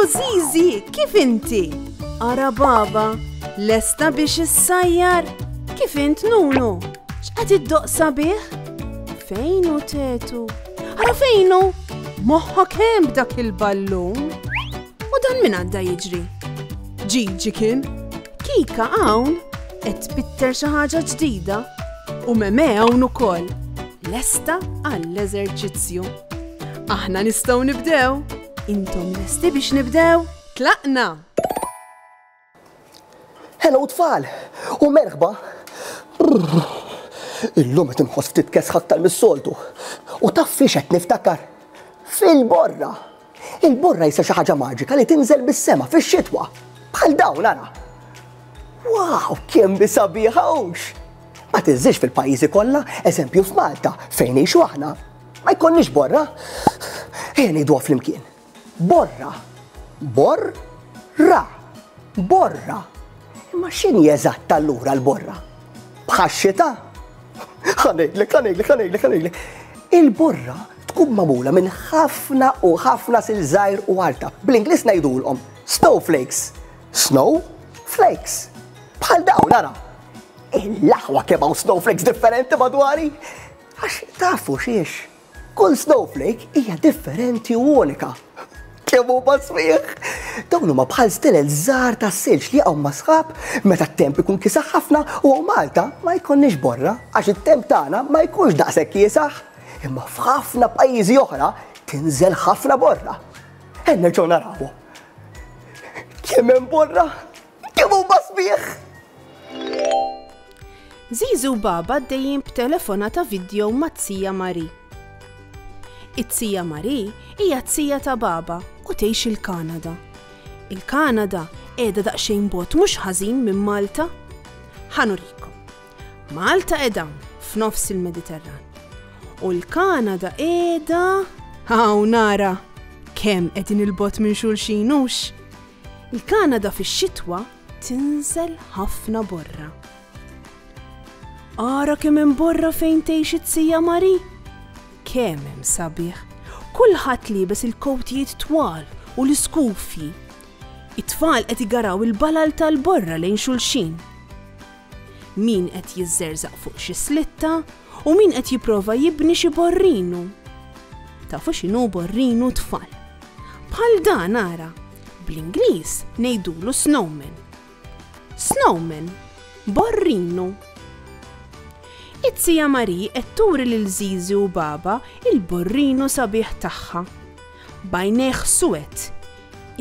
Zizi, kif inti? Ara baba, lesta biex issajjar? Kif int Nunu? X'qed iddoqsa bih? Fejnu tetu? Ara fejnu? Moħħok hemm b'dak il-ballun? U dan min għadda jiġri? Ġiġi kien? Kika hawn qed tbitter xi ħaġa ġdida u Meme hawn ukoll. Lesta għall-eżerċizzju. Aħna nistgħu nibdew. Intom lesti biex nibdew? Tlaqna! Hello tfal, u merħba. Illum qed inħoss ftit kesħ aktar mis-soltu. U taf fiex qed niftakar? Fil-borra. Il-borra jisa xi ħaġa maġika li tinżel bis-sema fix-xitwa. Bħal dawn ara. Wow, kemm bisabiħa hux! Ma tinżilx fil-pajjiżi kollha, eżempju f'Malta, fejn ngħixu aħna. Ma jkollniex borra. Ejja ngħiduha flimkien. Borra. Borra. Borra. Imma x'inhi eżatt allura l-borra? Bħax-xita? Ħanejlek. Il-borra tkun magħmula minn ħafna u ħafna silżgħir u għalta. Bl-Ingliż ngħidulhom snowflakes. Snowflakes. Bħal dawn nara. Il-laħwa kemm hawn snowflakes differenti madwari. Għax tafu xiex. Kull snowflake hija differenti u unika. Kemm huma sbieħ. Dawn huma bħal stilel żgħar ta' silġ li hawn masħab meta t-temp ikun kisaħ ħafna u Malta ma jkollniex borra għax it-temp tagħna ma jkunx daqshekk kiesaħ. Imma f'ħafna pajjiżi oħra tinżel ħafna borra. Nerġgħu narawha. Kemm hemm borra? Kemm huma sbieħ? Zizi u baba dejjem b'telefona ta' video ma' Tija Mari. It-Tija Mari hija Tija ta' baba u tgħix il-Kanada. Il-Kanada qiegħda daqsxejn bogħod mhux ħażin minn Malta. Ħanurikom. Malta qiegħda f'nofs il-Mediterran. U l-Kanada qiegħda hawn nara kemm qegħdin il-bogħod minn xulxin hux. Il-Kanada fix-xitwa tinżel ħafna borra. Ara kemm hemm borra fejn tgħix it-Tija Mari? Kemm hemm sabiħ. Kulħadd liebes il-kowtijiet twal u l-iskufji. It-tfal qed igaraw il-balal tal-borra lejn xulxin. Min qed jiżżerżaq fuq xi slitta u min qed jipprova jibni xi borrinu. Tafu x'inhu borrinu tfal. Bħal dan ara. Bl-Ingliż ngħidulu snowman. Snowman, borrinu. It-Tija Mari qed turi lil Zizi u baba il-borrinu sabiħ tagħha. Bajnejh suwed,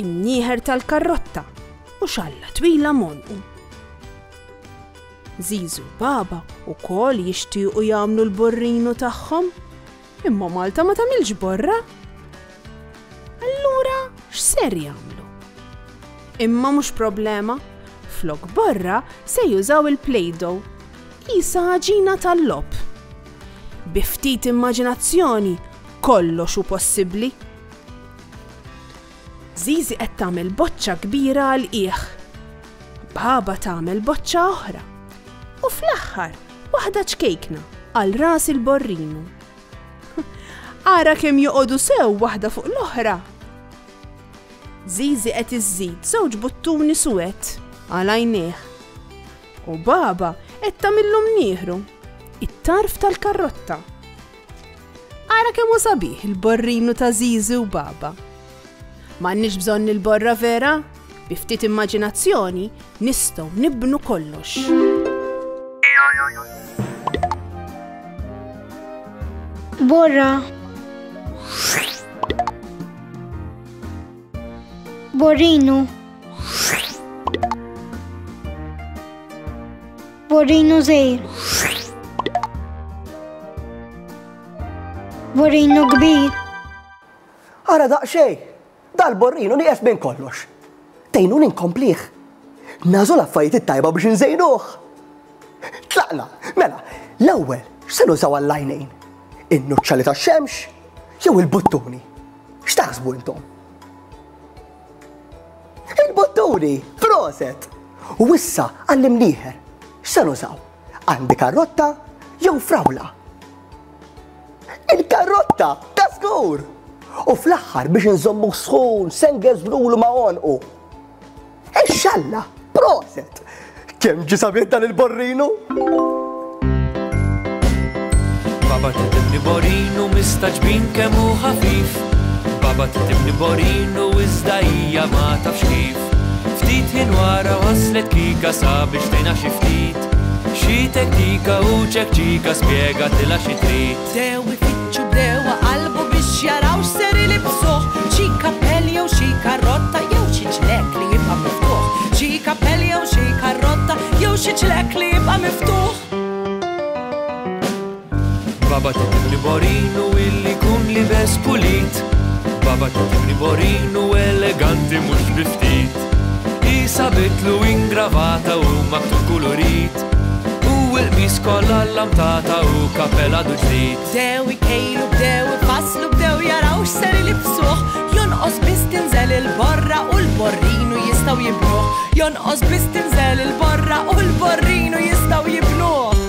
imnieħer tal-karrotta u xalla twila monqu. Zizi u baba wkoll jixtiequ jagħmlu l-borrinu tagħhom, imma Malta ma tagħmilx borra. Allura x'ser jagħmlu? Imma mhux problema, flok borra se jużaw il-Play-Doh. Isa ħaġina tal-lob. Biftit immaġinazzjoni kollox hu possibbli. Zizi qed tagħmel boċċa kbira għal qiegħ. Baba tagħmel boċċa oħra. U fl-aħħar waħda ċkejkna għal ras il-borrinu. Ara kemm joqogħdu sew waħda fuq l-oħra. Zizi qed iżżid żewġ buttuni suwed għal għajnejh. U baba qed tagħmilhom nieħru it-tarf tal-karrotta. Ara kemm hu sabiħ il-borrinu ta' Zizi u baba. M'għandniex bżonn il-borra vera? Bi ftit immaġinazzjoni nistgħu nibnu kollox. Borra. Borrinu. Borrinu żgħir. Borrinu kbir. Ara daqsxejn, dal-borrinu nieqes minn kollox. Tgħinu ninkomplih. Nażu l-affarijiet it-tajba biex inżejnuh. Tlaqna, mela, l-ewwel x'se nużaw għall-għajnejn? In-nuċċali tax-xemx jew il-buttuni? X'taħsbu intom? Il-buttuni, proset! U issa għall-imnieħer. X'se nużaw? Għandi karrotta jew frawla? Il-karrotta, ta' żgur! U fl-aħħar biex nżommu sħun, sengers brulu ma' onqu. Ixxalla, proset! Kemm ġi sabiet dan il-borrinu? Baba titibni borrinu mistaġbin kemm hu ħafif. Baba titibni borrinu iżda hija ma tafx kif. Ftit ħin wara waslet kika sabiex tgħinha xi ftit. Xi teknika u ċekċika spjegatilha xi trid. Bdew ifittxu bdew qalbu biex jaraw x'ser ilibsuh. Xi kappell jew xi karrotta jew xi ġlek li jibqa' miftuħ. Xi kappell jew xi karrotta jew xi ġlek li jibqa' miftuħ. Baba titibni borrinu illi kun libes pulit. Baba titibni borrinu eleganti mhux biftit. Isa bitlu ingravata u maktub kulurit. U l-qmis kollha llamtata u kappella ġdid. Bdew ikejlu bdew ifasslu bdew jaraw x'ser ilibsuh. Jonqos biss tinżel il-borra u l-borrinu jistgħu jibnuh. Jonqos biss tinżel il-borra u l-borrinu jistgħu jibnuh.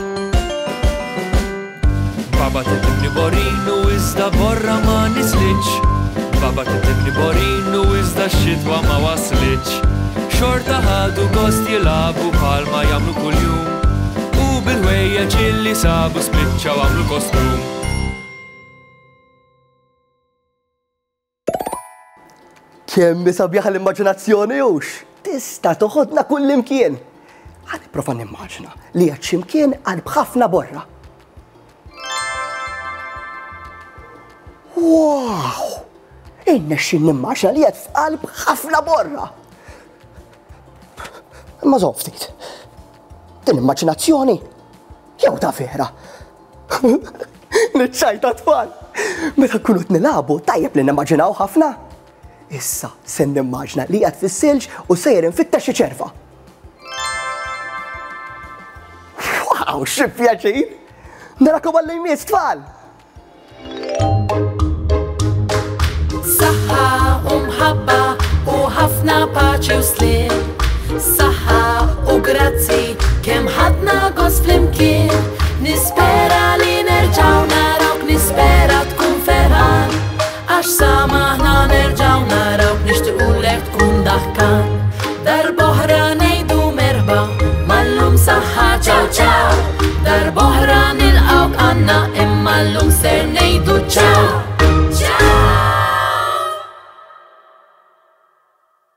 Baba titibni borrinu iżda borra ma nislitx. Baba titibni borrinu iżda x-xitwa ma waslitx. Xorta ħadu gost jilabu bħalma jagħmlu kuljum. U bil-ħwejjeġ illi sabu spiċċaw għamlu kostum. Kemm sabiħa l-immaġinazzjoni hux? Tista' toħodna kull imkien. Ħa nipprova nimmaġina li qed x'imkien qalb ħafna borra. Wow! Innexxin nimmaġina li qed f'qalb ħafna borra. Ma żomm ftit. Din immaġinazzjoni jew ta' vera. Niċċajta tfal. Meta nkunu qed nilagħbu tajjeb li nimmaġinaw ħafna. Issa se nimmaġina li qed fis-silġ u sejjer infittex xi ċerva. Wow, xi pjaċir! Narakom għall-jmiss tfal! Saħħa u mħabba u ħafna paċi u slim. Saħħa u grazzi kemm ħadna gost flimkien.